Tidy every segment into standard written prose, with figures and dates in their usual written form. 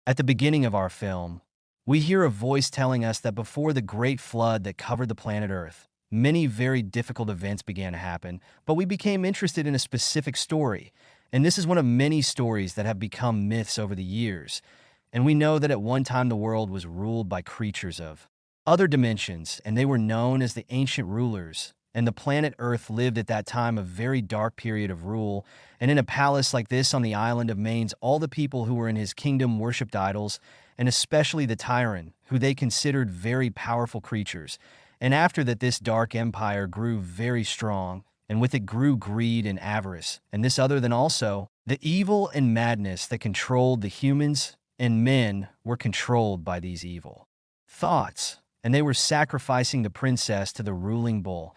At the beginning of our film, we hear a voice telling us that before the great flood that covered the planet Earth, many very difficult events began to happen, but we became interested in a specific story. And this is one of many stories that have become myths over the years. And we know that at one time the world was ruled by creatures of other dimensions, and they were known as the ancient rulers. And the planet Earth lived at that time a very dark period of rule. And in a palace like this on the island of Maines, all the people who were in his kingdom worshipped idols, and especially the tyrant, who they considered very powerful creatures. And after that, this dark empire grew very strong, and with it grew greed and avarice, and this other than also the evil and madness that controlled the humans, and men were controlled by these evil thoughts, and they were sacrificing the princess to the ruling bull.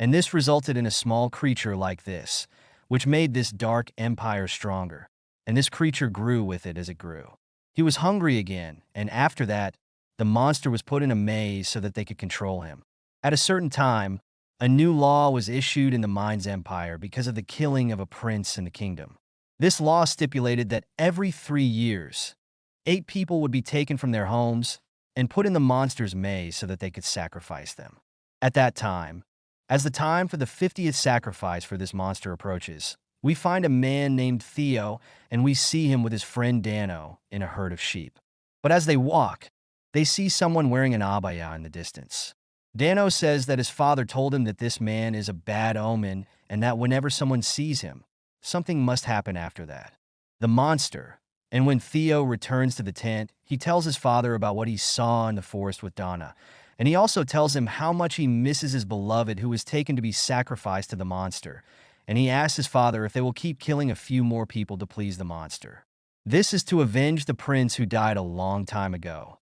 And this resulted in a small creature like this, which made this dark empire stronger. And this creature grew with it as it grew. He was hungry again, and after that, the monster was put in a maze so that they could control him. At a certain time, a new law was issued in the Mines Empire because of the killing of a prince in the kingdom. This law stipulated that every 3 years, 8 people would be taken from their homes and put in the monster's maze so that they could sacrifice them. At that time, as the time for the 50th sacrifice for this monster approaches, we find a man named Theo, and we see him with his friend Dano in a herd of sheep. But as they walk, they see someone wearing an abaya in the distance. Dano says that his father told him that this man is a bad omen and that whenever someone sees him, something must happen after that. The monster. And when Theo returns to the tent, he tells his father about what he saw in the forest with Donna. And he also tells him how much he misses his beloved who was taken to be sacrificed to the monster. And he asks his father if they will keep killing a few more people to please the monster. This is to avenge the prince who died a long time ago.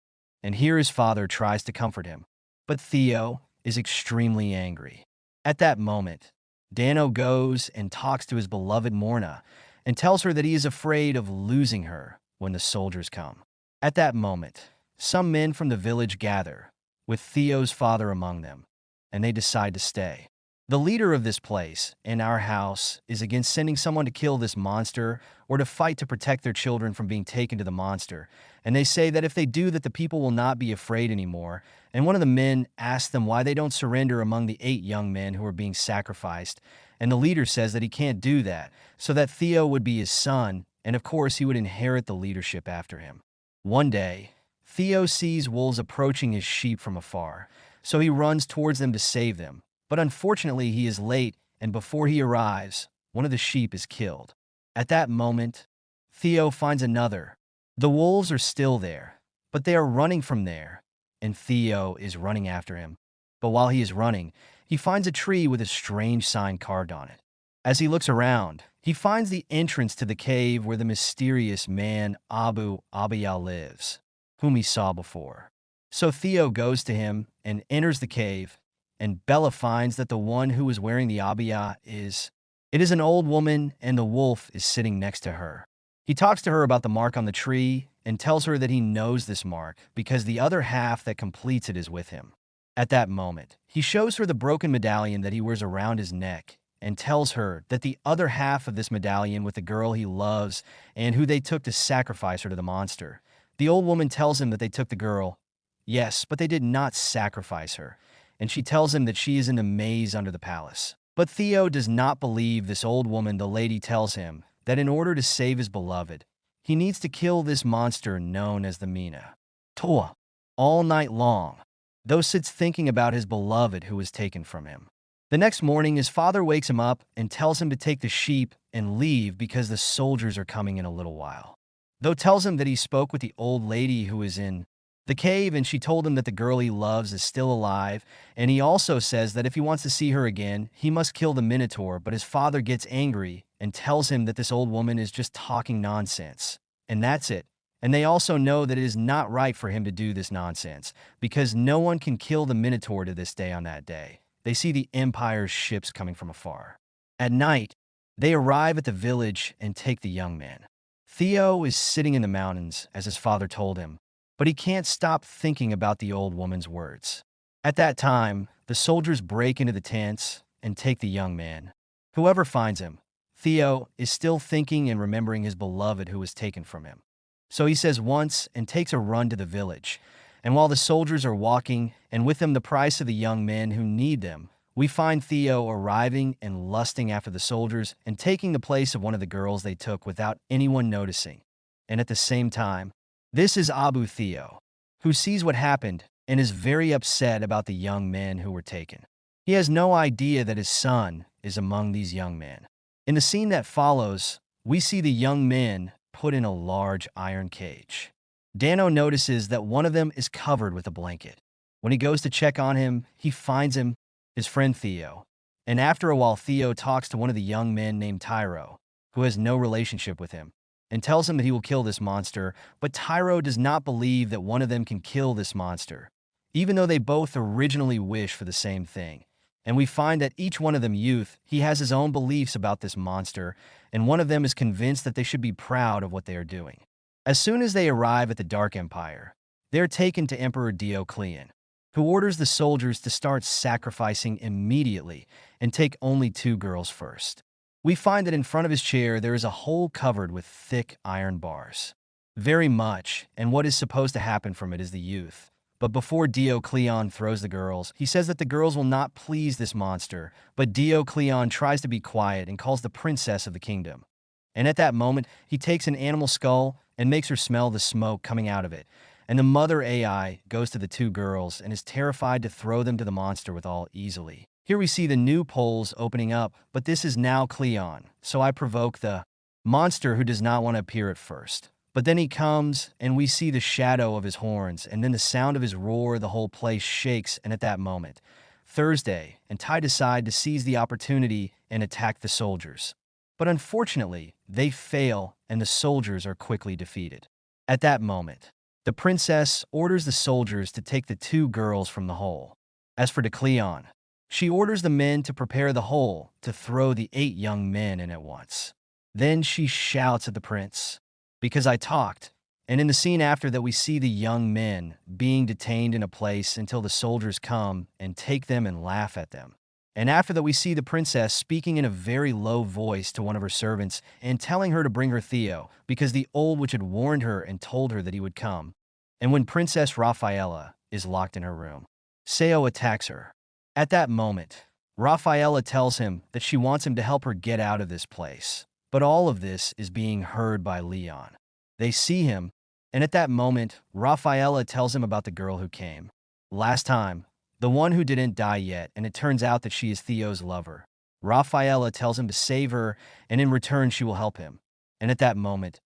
And here his father tries to comfort him. But Theo is extremely angry. At that moment, Dano goes and talks to his beloved Morna and tells her that he is afraid of losing her when the soldiers come. At that moment, some men from the village gather, with Theo's father among them, and they decide to stay. The leader of this place, in our house, is against sending someone to kill this monster or to fight to protect their children from being taken to the monster. And they say that if they do that, the people will not be afraid anymore. And one of the men asks them why they don't surrender among the 8 young men who are being sacrificed. And the leader says that he can't do that, so that Theo would be his son, and of course he would inherit the leadership after him. One day, Theo sees wolves approaching his sheep from afar, so he runs towards them to save them. But unfortunately, he is late, and before he arrives, one of the sheep is killed. At that moment, Theo finds another. The wolves are still there, but they are running from there, and Theo is running after him. But while he is running, he finds a tree with a strange sign carved on it. As he looks around, he finds the entrance to the cave where the mysterious man Abu Abiyah lives, whom he saw before. So Theo goes to him and enters the cave, and Bella finds that the one who is wearing the abaya is an old woman, and the wolf is sitting next to her. He talks to her about the mark on the tree and tells her that he knows this mark because the other half that completes it is with him. At that moment, he shows her the broken medallion that he wears around his neck and tells her that the other half of this medallion with the girl he loves and who they took to sacrifice her to the monster. The old woman tells him that they took the girl, yes, but they did not sacrifice her, and she tells him that she is in the maze under the palace. But Theo does not believe this old woman. The lady tells him that in order to save his beloved, he needs to kill this monster known as the Mina. Toa, all night long, though sits thinking about his beloved who was taken from him. The next morning, his father wakes him up and tells him to take the sheep and leave because the soldiers are coming in a little while. Though tells him that he spoke with the old lady who is in the cave, and she told him that the girl he loves is still alive, and he also says that if he wants to see her again, he must kill the Minotaur, but his father gets angry and tells him that this old woman is just talking nonsense. And that's it. And they also know that it is not right for him to do this nonsense, because no one can kill the Minotaur to this day on that day. They see the Empire's ships coming from afar. At night, they arrive at the village and take the young man. Theo is sitting in the mountains, as his father told him, but he can't stop thinking about the old woman's words. At that time, the soldiers break into the tents and take the young man. Whoever finds him, Theo is still thinking and remembering his beloved who was taken from him. So he says once and takes a run to the village. And while the soldiers are walking, and with them the price of the young men who need them, we find Theo arriving and lusting after the soldiers and taking the place of one of the girls they took without anyone noticing. And at the same time, this is Abu Theo, who sees what happened and is very upset about the young men who were taken. He has no idea that his son is among these young men. In the scene that follows, we see the young men put in a large iron cage. Dano notices that one of them is covered with a blanket. When he goes to check on him, he finds his friend Theo. And after a while, Theo talks to one of the young men named Tyro, who has no relationship with him, and tells him that he will kill this monster, but Tyro does not believe that one of them can kill this monster, even though they both originally wish for the same thing. And we find that each one of them he has his own beliefs about this monster, and one of them is convinced that they should be proud of what they are doing. As soon as they arrive at the Dark Empire, they are taken to Emperor Diocletian, who orders the soldiers to start sacrificing immediately and take only 2 girls first. We find that in front of his chair there is a hole covered with thick iron bars. Very much, and what is supposed to happen from it is the youth. But before Diocletian throws the girls, he says that the girls will not please this monster, but Diocletian tries to be quiet and calls the princess of the kingdom. And at that moment, he takes an animal skull and makes her smell the smoke coming out of it. And the mother AI goes to the 2 girls and is terrified to throw them to the monster with all easily. Here we see the new poles opening up, but this is now Cleon, so I provoke the monster who does not want to appear at first. But then he comes, and we see the shadow of his horns, and then the sound of his roar, the whole place shakes, and at that moment, Thursday and Ty decide to seize the opportunity and attack the soldiers. But unfortunately, they fail, and the soldiers are quickly defeated. At that moment, the princess orders the soldiers to take the 2 girls from the hole. As for Cleon, she orders the men to prepare the hole to throw the 8 young men in at once. Then she shouts at the prince, "Because I talked." And in the scene after that, we see the young men being detained in a place until the soldiers come and take them and laugh at them. And after that, we see the princess speaking in a very low voice to one of her servants and telling her to bring her Theo, because the old witch had warned her and told her that he would come. And when Princess Rafaela is locked in her room, Seo attacks her. At that moment, Rafaela tells him that she wants him to help her get out of this place. But all of this is being heard by Leon. They see him, and at that moment, Rafaela tells him about the girl who came last time, the one who didn't die yet, and it turns out that she is Theo's lover. Rafaela tells him to save her, and in return she will help him. And at that moment,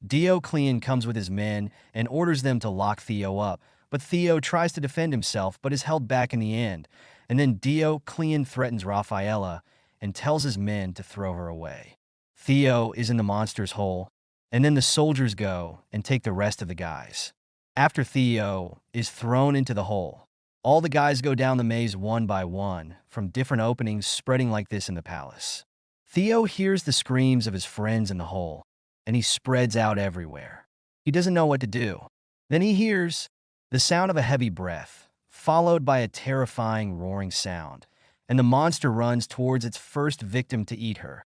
Diocletian comes with his men and orders them to lock Theo up, but Theo tries to defend himself but is held back in the end. And then Diocletian threatens Rafaela and tells his men to throw her away. Theo is in the monster's hole, and then the soldiers go and take the rest of the guys. After Theo is thrown into the hole, all the guys go down the maze one by one, from different openings spreading like this in the palace. Theo hears the screams of his friends in the hole, and he spreads out everywhere. He doesn't know what to do. Then he hears the sound of a heavy breath, followed by a terrifying roaring sound, and the monster runs towards its first victim to eat her.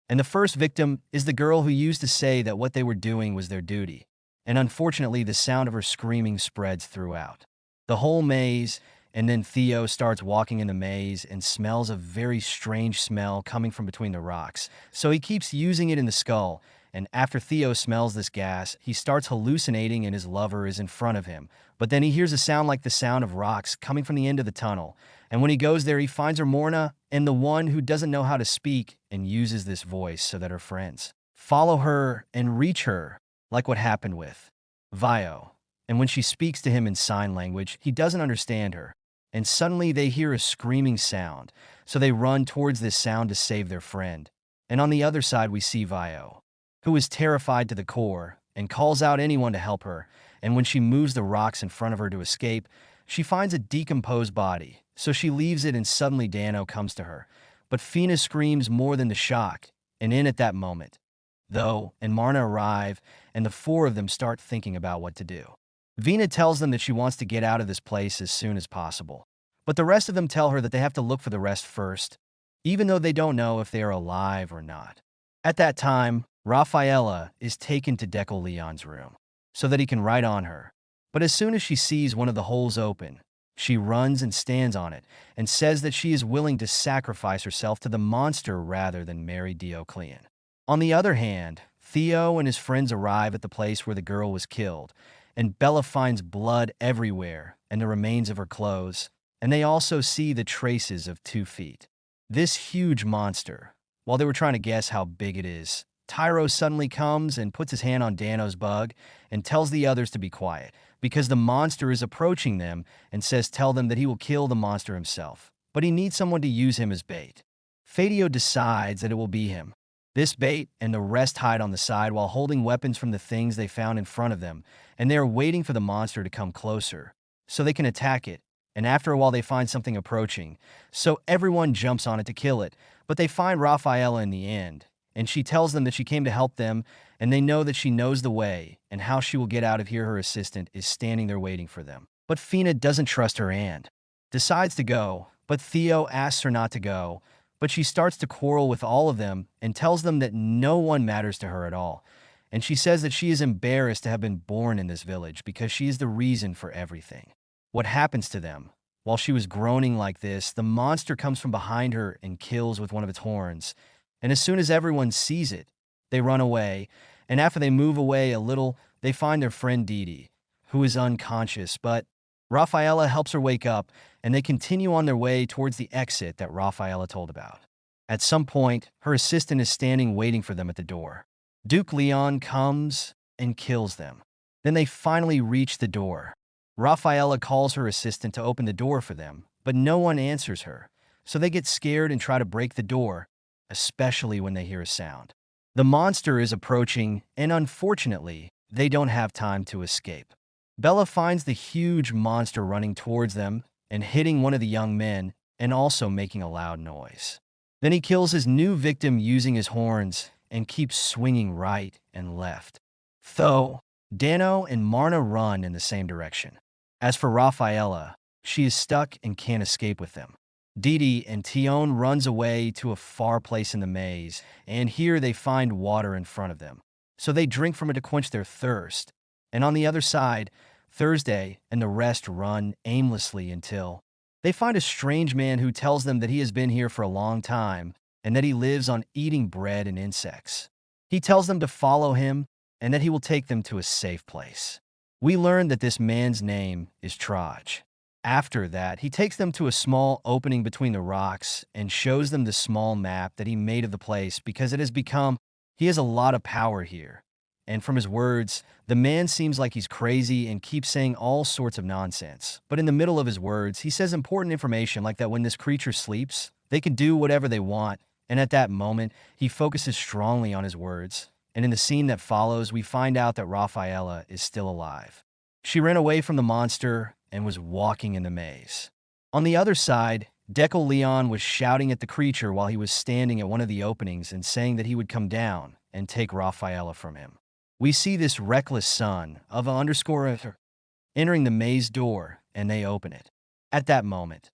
And the first victim is the girl who used to say that what they were doing was their duty. And unfortunately, the sound of her screaming spreads throughout the whole maze, and then Theo starts walking in the maze and smells a very strange smell coming from between the rocks. So he keeps using it in the skull, and after Theo smells this gas, he starts hallucinating and his lover is in front of him. But then he hears a sound like the sound of rocks coming from the end of the tunnel. And when he goes there, he finds her Morna and the one who doesn't know how to speak and uses this voice so that her friends follow her and reach her, like what happened with Vio. And when she speaks to him in sign language, he doesn't understand her. And suddenly they hear a screaming sound, so they run towards this sound to save their friend. And on the other side, we see Vio, who is terrified to the core and calls out anyone to help her. And when she moves the rocks in front of her to escape, she finds a decomposed body, so she leaves it and suddenly Dano comes to her. But Fina screams more than the shock, and in at that moment, though, and Marna arrive, and the 4 of them start thinking about what to do. Vina tells them that she wants to get out of this place as soon as possible, but the rest of them tell her that they have to look for the rest first, even though they don't know if they are alive or not. At that time, Rafaela is taken to Deco Leon's room. so that he can write on her. But as soon as she sees one of the holes open, she runs and stands on it and says that she is willing to sacrifice herself to the monster rather than marry Dioclean. On the other hand, Theo and his friends arrive at the place where the girl was killed, and Bella finds blood everywhere and the remains of her clothes, and they also see the traces of 2 feet. This huge monster, while they were trying to guess how big it is, Tyro suddenly comes and puts his hand on Dano's bug and tells the others to be quiet, because the monster is approaching them and says tell them that he will kill the monster himself, but he needs someone to use him as bait. Fadio decides that it will be him. This bait and the rest hide on the side while holding weapons from the things they found in front of them, and they are waiting for the monster to come closer so they can attack it, and after a while they find something approaching, so everyone jumps on it to kill it, but they find Rafaela in the end, and she tells them that she came to help them, and they know that she knows the way and how she will get out of here. Her assistant is standing there waiting for them. But Fina doesn't trust her and decides to go, but Theo asks her not to go, but she starts to quarrel with all of them and tells them that no one matters to her at all. And she says that she is embarrassed to have been born in this village because she is the reason for everything. What happens to them? While she was groaning like this, the monster comes from behind her and kills with one of its horns. And as soon as everyone sees it, they run away, and after they move away a little, they find their friend Didi, who is unconscious, but Rafaela helps her wake up, and they continue on their way towards the exit that Rafaela told about. At some point, her assistant is standing waiting for them at the door. Duke Leon comes and kills them. Then they finally reach the door. Rafaela calls her assistant to open the door for them, but no one answers her, so they get scared and try to break the door, especially when they hear a sound. The monster is approaching, and unfortunately, they don't have time to escape. Bella finds the huge monster running towards them and hitting one of the young men and also making a loud noise. Then he kills his new victim using his horns and keeps swinging right and left. Though, Dano and Marna run in the same direction. As for Rafaela, she is stuck and can't escape with them. Didi and Tion runs away to a far place in the maze, and here they find water in front of them. So they drink from it to quench their thirst. And on the other side, Thursday and the rest run aimlessly until they find a strange man who tells them that he has been here for a long time and that he lives on eating bread and insects. He tells them to follow him and that he will take them to a safe place. We learn that this man's name is Traj. After that, he takes them to a small opening between the rocks and shows them the small map that he made of the place because it has become, he has a lot of power here. And from his words, the man seems like he's crazy and keeps saying all sorts of nonsense. But in the middle of his words, he says important information like that when this creature sleeps, they can do whatever they want. And at that moment, he focuses strongly on his words. And in the scene that follows, we find out that Rafaela is still alive. She ran away from the monster and was walking in the maze. On the other side, Dekel Leon was shouting at the creature while he was standing at one of the openings and saying that he would come down and take Rafaela from him. We see this reckless son of a _ entering the maze door, and they open it. At that moment,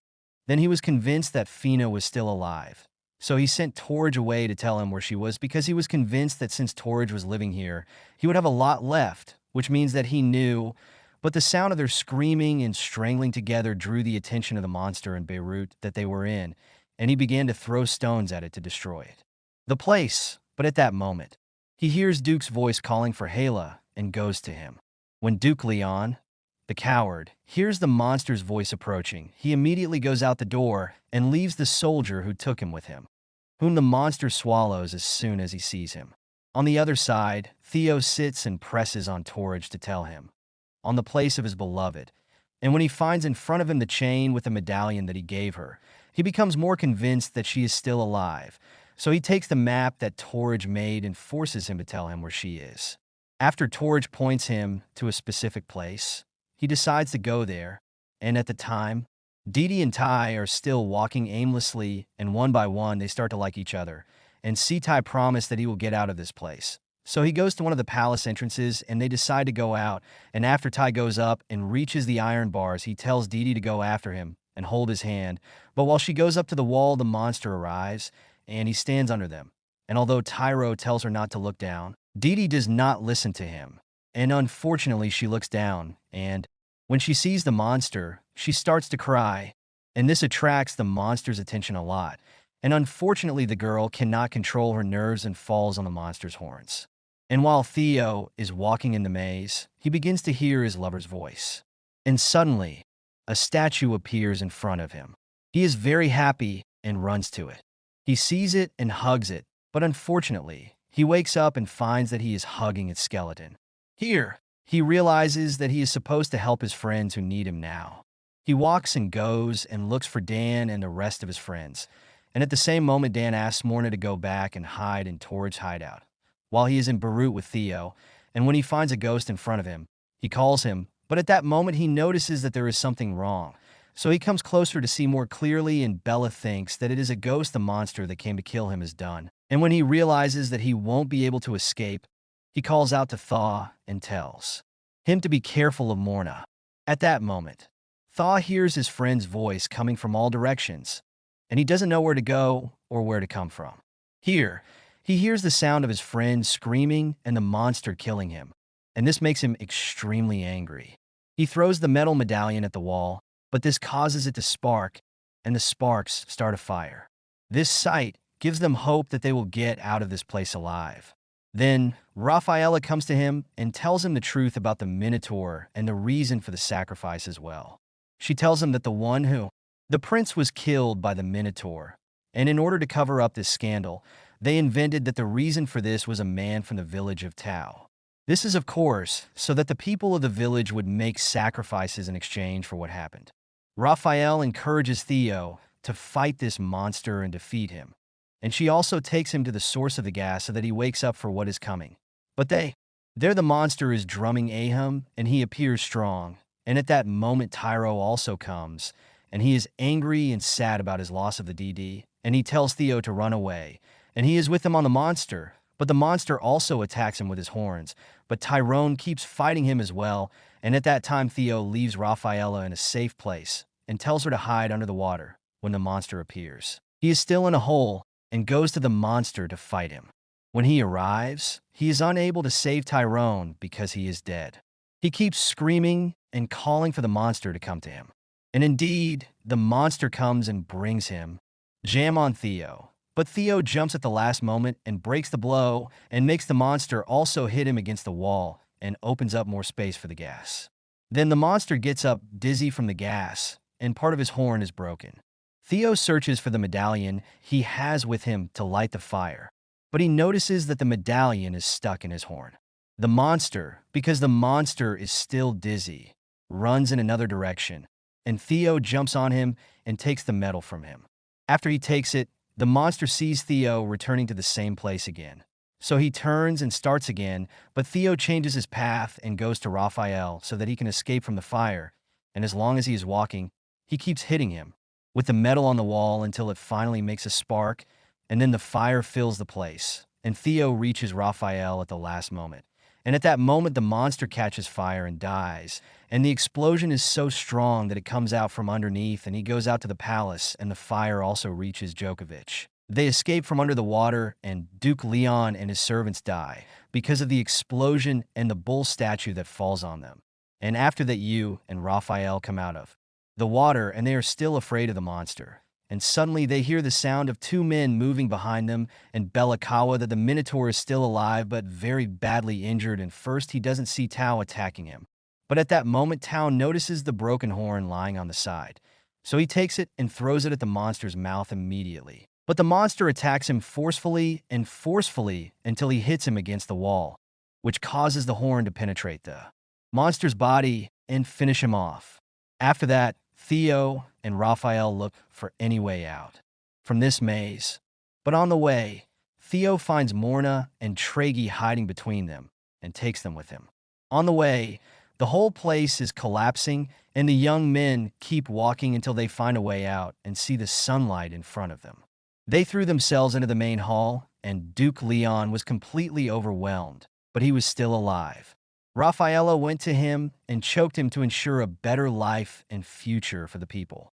then he was convinced that Fina was still alive. So he sent Torge away to tell him where she was because he was convinced that since Torge was living here, he would have a lot left, which means that he knew. But the sound of their screaming and strangling together drew the attention of the monster in Beirut that they were in, and he began to throw stones at it to destroy it. The place, but at that moment, he hears Duke's voice calling for Hala and goes to him. When Duke Leon, the coward, hears the monster's voice approaching, he immediately goes out the door and leaves the soldier who took him with him, whom the monster swallows as soon as he sees him. On the other side, Theo sits and presses on Torge to tell him on the place of his beloved, and when he finds in front of him the chain with the medallion that he gave her, he becomes more convinced that she is still alive, so he takes the map that Torge made and forces him to tell him where she is. After Torge points him to a specific place, he decides to go there, and at the time, Didi and Tai are still walking aimlessly, and one by one they start to like each other, and Tai promised that he will get out of this place. So he goes to one of the palace entrances, and they decide to go out, and after Tai goes up and reaches the iron bars, he tells Didi to go after him and hold his hand, but while she goes up to the wall, the monster arrives, and he stands under them. And although Tyro tells her not to look down, Didi does not listen to him, And unfortunately, she looks down, and when she sees the monster, she starts to cry. And this attracts the monster's attention a lot. And unfortunately, the girl cannot control her nerves and falls on the monster's horns. And while Theo is walking in the maze, he begins to hear his lover's voice. And suddenly, a statue appears in front of him. He is very happy and runs to it. He sees it and hugs it, but unfortunately, he wakes up and finds that he is hugging its skeleton. Here, he realizes that he is supposed to help his friends who need him now. He walks and goes and looks for Dan and the rest of his friends. And at the same moment, Dan asks Morna to go back and hide in Torrid's hideout, while he is in Beirut with Theo. And when he finds a ghost in front of him, he calls him, but at that moment he notices that there is something wrong. So he comes closer to see more clearly, and Bella thinks that it is a ghost the monster that came to kill him has done. And when he realizes that he won't be able to escape, he calls out to Thaw and tells him to be careful of Morna. At that moment, Thaw hears his friend's voice coming from all directions, and he doesn't know where to go or where to come from. Here, he hears the sound of his friend screaming and the monster killing him, and this makes him extremely angry. He throws the metal medallion at the wall, but this causes it to spark, and the sparks start a fire. This sight gives them hope that they will get out of this place alive. Then, Raphaela comes to him and tells him the truth about the Minotaur and the reason for the sacrifice as well. She tells him that the prince was killed by the Minotaur, and in order to cover up this scandal, they invented that the reason for this was a man from the village of Tau. This is, of course, so that the people of the village would make sacrifices in exchange for what happened. Raphael encourages Theo to fight this monster and defeat him, and she also takes him to the source of the gas so that he wakes up for what is coming. But there the monster is drumming Ahum, and he appears strong, and at that moment Tyro also comes, and he is angry and sad about his loss of the DD, and he tells Theo to run away, and he is with him on the monster, but the monster also attacks him with his horns, but Tyrone keeps fighting him as well, and at that time Theo leaves Raphaela in a safe place and tells her to hide under the water when the monster appears. He is still in a hole and goes to the monster to fight him. When he arrives, he is unable to save Tyrone because he is dead. He keeps screaming and calling for the monster to come to him. And indeed, the monster comes and brings him jam on Theo. But Theo jumps at the last moment and breaks the blow and makes the monster also hit him against the wall and opens up more space for the gas. Then the monster gets up dizzy from the gas, and part of his horn is broken. Theo searches for the medallion he has with him to light the fire, but he notices that the medallion is stuck in his horn. The monster, because the monster is still dizzy, runs in another direction, and Theo jumps on him and takes the medal from him. After he takes it, the monster sees Theo returning to the same place again. So he turns and starts again, but Theo changes his path and goes to Raphael so that he can escape from the fire, and as long as he is walking, he keeps hitting him with the metal on the wall until it finally makes a spark, and then the fire fills the place, and Theo reaches Raphael at the last moment. And at that moment, the monster catches fire and dies, and the explosion is so strong that it comes out from underneath, and he goes out to the palace, and the fire also reaches Djokovic. They escape from under the water, and Duke Leon and his servants die because of the explosion and the bull statue that falls on them. And after that, you and Raphael come out of the water, and they are still afraid of the monster. And suddenly they hear the sound of two men moving behind them, and Belakawa that the Minotaur is still alive but very badly injured, and first he doesn't see Tau attacking him. But at that moment Tau notices the broken horn lying on the side. So he takes it and throws it at the monster's mouth immediately. But the monster attacks him forcefully until he hits him against the wall, which causes the horn to penetrate the monster's body and finish him off. After that, Theo and Raphael look for any way out from this maze. But on the way, Theo finds Morna and Tregi hiding between them and takes them with him. On the way, the whole place is collapsing, and the young men keep walking until they find a way out and see the sunlight in front of them. They threw themselves into the main hall, and Duke Leon was completely overwhelmed, but he was still alive. Raphaela went to him and choked him to ensure a better life and future for the people.